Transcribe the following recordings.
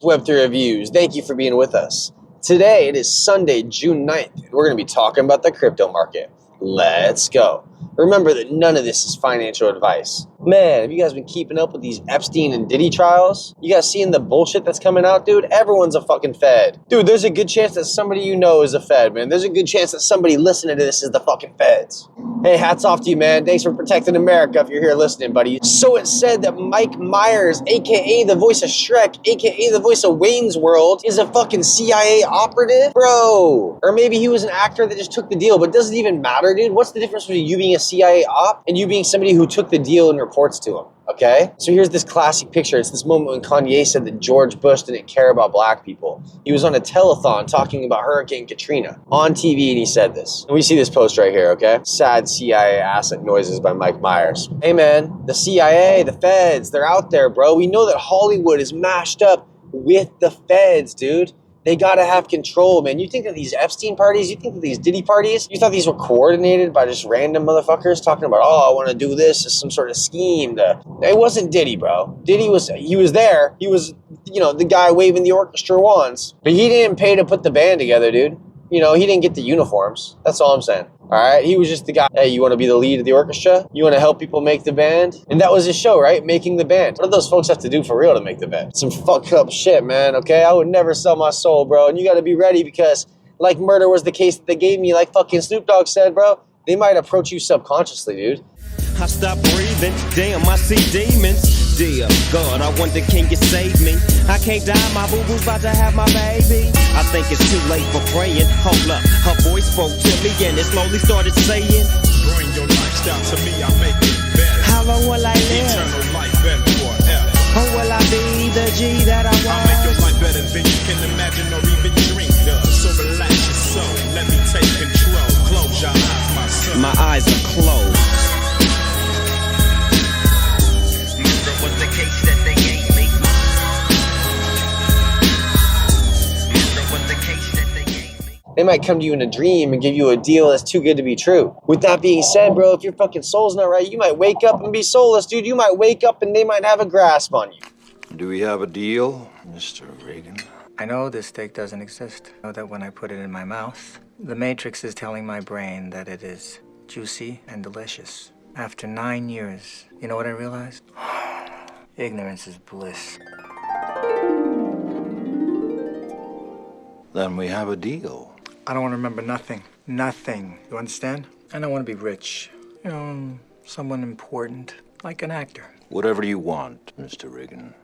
Web3 Reviews, thank you for being with us. Today, it is Sunday, June 9th, and we're going to be talking about the crypto market. Let's go. Remember that none of this is financial advice. Man, have you guys been keeping up with these Epstein and Diddy trials? You guys seeing the bullshit that's coming out, dude? Everyone's a fucking Fed. Dude, there's a good chance that somebody you know is a Fed, man. There's a good chance that somebody listening to this is the fucking Feds. Hey, hats off to you, man. Thanks for protecting America if you're here listening, buddy. So it said that Mike Myers, a.k.a. the voice of Shrek, a.k.a. the voice of Wayne's World, is a fucking CIA operative? Bro. Or maybe he was an actor that just took the deal, but it doesn't even matter, dude. What's the difference between you being a CIA op and you being somebody who took the deal and reports to him? Okay? So here's this classic picture. It's this moment when Kanye said that George Bush didn't care about black people. He was on a telethon talking about Hurricane Katrina on TV, and he said this. And we see this post right here, okay? Sad CIA asset noises by Mike Myers. Hey man, the CIA, the Feds, they're out there, bro. We know that Hollywood is mashed up with the Feds, dude. They gotta have control, man. You think that these Epstein parties, you think that these Diddy parties, you thought these were coordinated by just random motherfuckers talking about, oh, I want to do this as some sort of scheme. It wasn't Diddy, bro. Diddy was there. He was, the guy waving the orchestra wands. But he didn't pay to put the band together, dude. He didn't get the uniforms. That's all I'm saying. All right, he was just the guy, hey, you want to be the lead of the orchestra? You want to help people make the band? And that was his show, right? Making the band. What do those folks have to do for real to make the band? Some fucked up shit, man, okay? I would never sell my soul, bro. And you got to be ready because like murder was the case that they gave me, like fucking Snoop Dogg said, bro. They might approach you subconsciously, dude. I stopped breathing, damn, I see demons. Dear God, I wonder, can you save me? I can't die, my boo-boo's about to have my baby. I think it's too late for praying. Hold up, her voice spoke to me and it slowly started saying, bring your lifestyle to me, I'll make it better. How long will I live? Eternal life and forever. Or will I be the G that I was? I'll make your life better than you can imagine or even dream of. So relax your soul, let me take control. Close your eyes, my son. My eyes are closed. Was the case that they gave me. Was the case that they gave me. They might come to you in a dream and give you a deal that's too good to be true. With that being said, bro, if your fucking soul's not right, you might wake up and be soulless, dude. You might wake up and they might have a grasp on you. Do we have a deal, Mr. Reagan? I know this steak doesn't exist. I know that when I put it in my mouth, the Matrix is telling my brain that it is juicy and delicious. After 9 years, you know what I realized? Ignorance is bliss. Then we have a deal. I don't want to remember nothing. Nothing. You understand? And I want to be rich. Someone important, like an actor. Whatever you want, Mr. Reagan.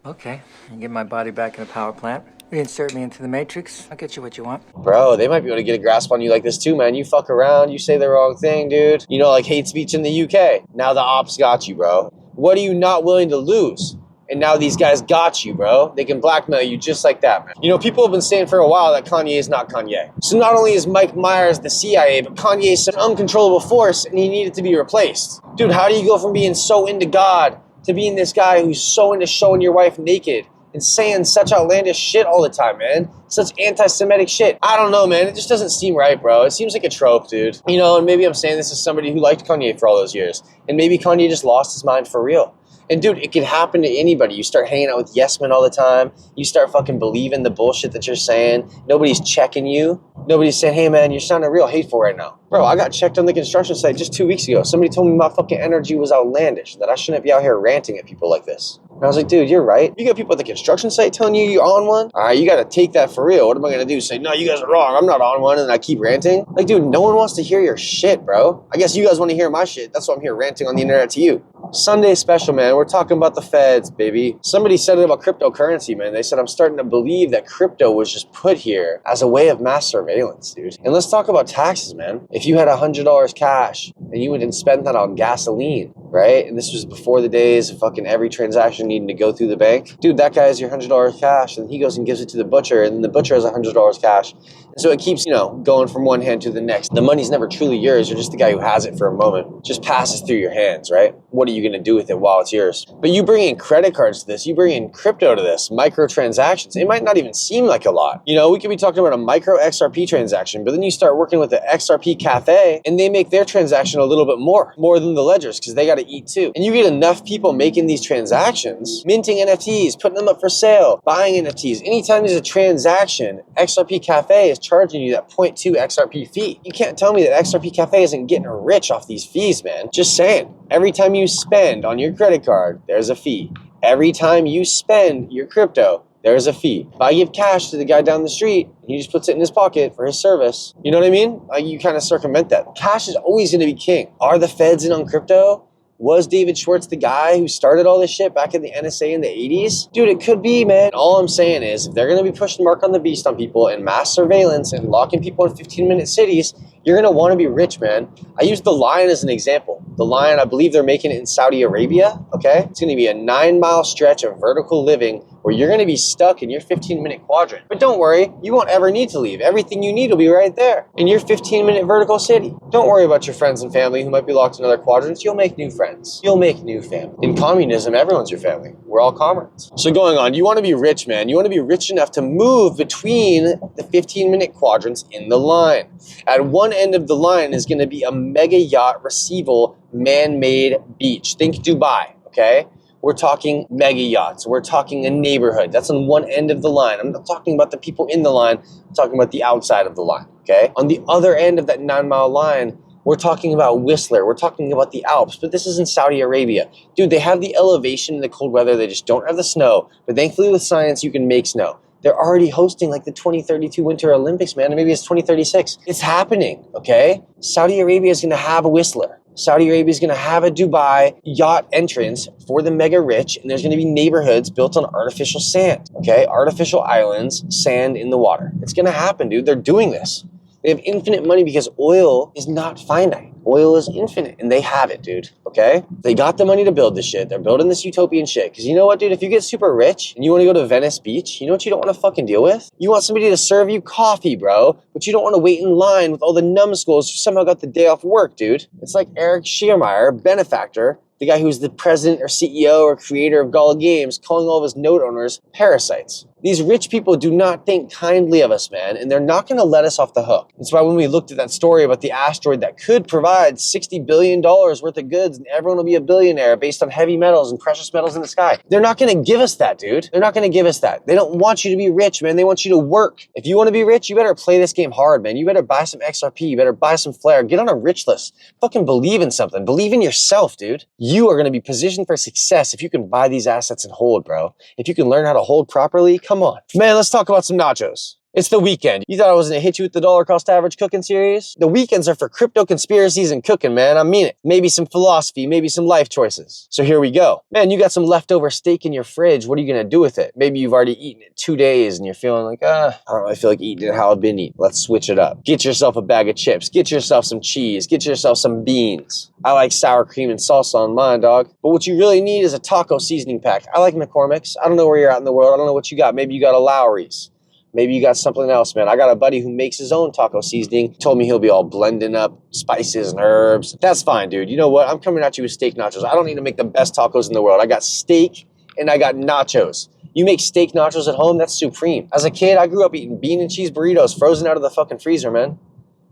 Okay. You get my body back in the power plant. Reinsert me into the Matrix. I'll get you what you want. Bro, they might be able to get a grasp on you like this too, man. You fuck around, you say the wrong thing, dude. Like hate speech in the UK. Now the ops got you, bro. What are you not willing to lose? And now these guys got you, bro. They can blackmail you just like that, man. People have been saying for a while that Kanye is not Kanye. So not only is Mike Myers the CIA, but Kanye is an uncontrollable force and he needed to be replaced. Dude, how do you go from being so into God to being this guy who's so into showing your wife naked and saying such outlandish shit all the time, man? Such anti-Semitic shit. I don't know, man. It just doesn't seem right, bro. It seems like a trope, dude. And maybe I'm saying this as somebody who liked Kanye for all those years. And maybe Kanye just lost his mind for real. And dude, it can happen to anybody. You start hanging out with yes men all the time. You start fucking believing the bullshit that you're saying. Nobody's checking you. Nobody's saying, hey man, you're sounding real hateful right now. Bro, I got checked on the construction site just 2 weeks ago. Somebody told me my fucking energy was outlandish, that I shouldn't be out here ranting at people like this. And I was like, dude, you're right. You got people at the construction site telling you you're on one? All right, you got to take that for real. What am I going to do? Say, no, you guys are wrong. I'm not on one. And I keep ranting? Like, dude, no one wants to hear your shit, bro. I guess you guys want to hear my shit. That's why I'm here ranting on the internet to you. Sunday special, man. We're talking about the Feds, baby. Somebody said it about cryptocurrency, man. They said, I'm starting to believe that crypto was just put here as a way of mass surveillance, dude. And let's talk about taxes, man. If you had $100 cash and you went and spent that on gasoline, right? And this was before the days of fucking every transaction needing to go through the bank. Dude, that guy has your $100 cash, and he goes and gives it to the butcher, and then the butcher has $100 cash. And so it keeps, going from one hand to the next. The money's never truly yours. You're just the guy who has it for a moment. It just passes through your hands, right? What are you going to do with it while it's yours? But you bring in credit cards to this. You bring in crypto to this. Microtransactions. It might not even seem like a lot. We could be talking about a micro XRP transaction, but then you start working with the XRP cafe, and they make their transaction a little bit more than the ledgers, because they got to eat too. And you get enough people making these transactions friends, minting NFTs, putting them up for sale, buying NFTs. Anytime there's a transaction, XRP Cafe is charging you that 0.2 XRP fee. You can't tell me that XRP Cafe isn't getting rich off these fees, man. Just saying. Every time you spend on your credit card, there's a fee. Every time you spend your crypto, there's a fee. If I give cash to the guy down the street, he just puts it in his pocket for his service. You know what I mean? Like, you kind of circumvent that. Cash is always going to be king. Are the feds in on crypto? Was David Schwartz the guy who started all this shit back in the NSA in the 80s? Dude, it could be, man. All I'm saying is, if they're going to be pushing Mark on the Beast on people and mass surveillance and locking people in 15-minute cities, you're going to want to be rich, man. I use the Lion as an example. The Lion, I believe they're making it in Saudi Arabia, okay? It's going to be a 9-mile stretch of vertical living where you're going to be stuck in your 15-minute quadrant. But don't worry, you won't ever need to leave. Everything you need will be right there in your 15-minute vertical city. Don't worry about your friends and family who might be locked in other quadrants. You'll make new friends. You'll make new family. In communism, everyone's your family. We're all comrades. So going on, you want to be rich, man. You want to be rich enough to move between the 15-minute quadrants in the line. At one end of the line is going to be a mega yacht receival man-made beach. Think Dubai, okay? We're talking mega yachts. We're talking a neighborhood. That's on one end of the line. I'm not talking about the people in the line. I'm talking about the outside of the line, okay? On the other end of that 9-mile line, we're talking about Whistler. We're talking about the Alps, but this is in Saudi Arabia. Dude, they have the elevation in the cold weather. They just don't have the snow. But thankfully with science, you can make snow. They're already hosting like the 2032 Winter Olympics, man. And maybe it's 2036. It's happening, okay? Saudi Arabia is going to have a Whistler. Saudi Arabia is going to have a Dubai yacht entrance for the mega rich, and there's going to be neighborhoods built on artificial sand, okay? Artificial islands, sand in the water. It's going to happen, dude. They're doing this. They have infinite money because oil is not finite. Oil is infinite, and they have it, dude, okay? They got the money to build this shit. They're building this utopian shit. Because you know what, dude? If you get super rich and you want to go to Venice Beach, you know what you don't want to fucking deal with? You want somebody to serve you coffee, bro, but you don't want to wait in line with all the numbskulls who somehow got the day off work, dude. It's like Eric Schiermeier, benefactor, the guy who's the president or CEO or creator of Gala Games, calling all of his note owners parasites. These rich people do not think kindly of us, man, and they're not going to let us off the hook. That's why when we looked at that story about the asteroid that could provide $60 billion worth of goods and everyone will be a billionaire based on heavy metals and precious metals in the sky, they're not going to give us that, dude. They're not going to give us that. They don't want you to be rich, man. They want you to work. If you want to be rich, you better play this game hard, man. You better buy some XRP. You better buy some Flare. Get on a rich list. Fucking believe in something. Believe in yourself, dude. You are going to be positioned for success if you can buy these assets and hold, bro. If you can learn how to hold properly, come on. Man, let's talk about some nachos. It's the weekend. You thought I was going to hit you with the dollar cost average cooking series? The weekends are for crypto conspiracies and cooking, man. I mean it. Maybe some philosophy, maybe some life choices. So here we go. Man, you got some leftover steak in your fridge. What are you going to do with it? Maybe you've already eaten it 2 days and you're feeling like, I don't really feel like eating it how I've been eating. Let's switch it up. Get yourself a bag of chips. Get yourself some cheese. Get yourself some beans. I like sour cream and salsa on mine, dog. But what you really need is a taco seasoning pack. I like McCormick's. I don't know where you're at in the world. I don't know what you got. Maybe you got a Lowry's. Maybe you got something else, man. I got a buddy who makes his own taco seasoning. Told me he'll be all blending up spices and herbs. That's fine, dude. You know what? I'm coming at you with steak nachos. I don't need to make the best tacos in the world. I got steak and I got nachos. You make steak nachos at home, that's supreme. As a kid, I grew up eating bean and cheese burritos frozen out of the fucking freezer, man.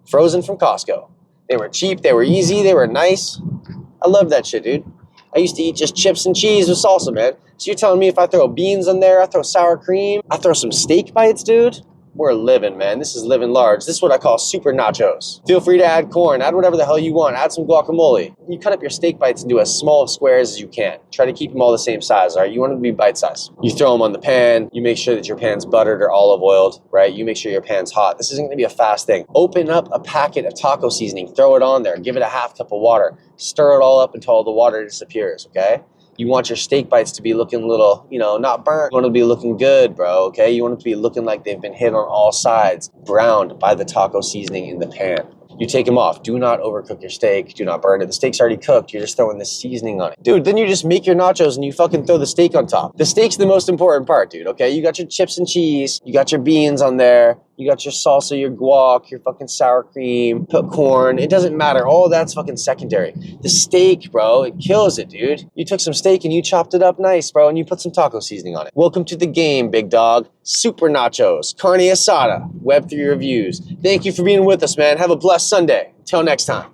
Frozen from Costco. They were cheap, they were easy, they were nice. I love that shit, dude. I used to eat just chips and cheese with salsa, man. So you're telling me if I throw beans in there, I throw sour cream, I throw some steak bites, dude? We're living, man. This is living large. This is what I call super nachos. Feel free to add corn, add whatever the hell you want, add some guacamole. You cut up your steak bites into as small squares as you can. Try to keep them all the same size, all right? You want them to be bite size. You throw them on the pan. You make sure that your pan's buttered or olive oiled, right? You make sure your pan's hot. This isn't gonna be a fast thing. Open up a packet of taco seasoning, throw it on there, give it a half cup of water, stir it all up until all the water disappears, okay? You want your steak bites to be looking a little, not burnt. You want them to be looking good, bro, okay? You want them to be looking like they've been hit on all sides, browned by the taco seasoning in the pan. You take them off. Do not overcook your steak. Do not burn it. The steak's already cooked. You're just throwing the seasoning on it. Dude, then you just make your nachos and you fucking throw the steak on top. The steak's the most important part, dude, okay? You got your chips and cheese. You got your beans on there. You got your salsa, your guac, your fucking sour cream, put corn. It doesn't matter. All that's fucking secondary. The steak, bro, it kills it, dude. You took some steak and you chopped it up nice, bro, and you put some taco seasoning on it. Welcome to the game, big dog. Super nachos, carne asada, Web3 reviews. Thank you for being with us, man. Have a blessed Sunday. Until next time.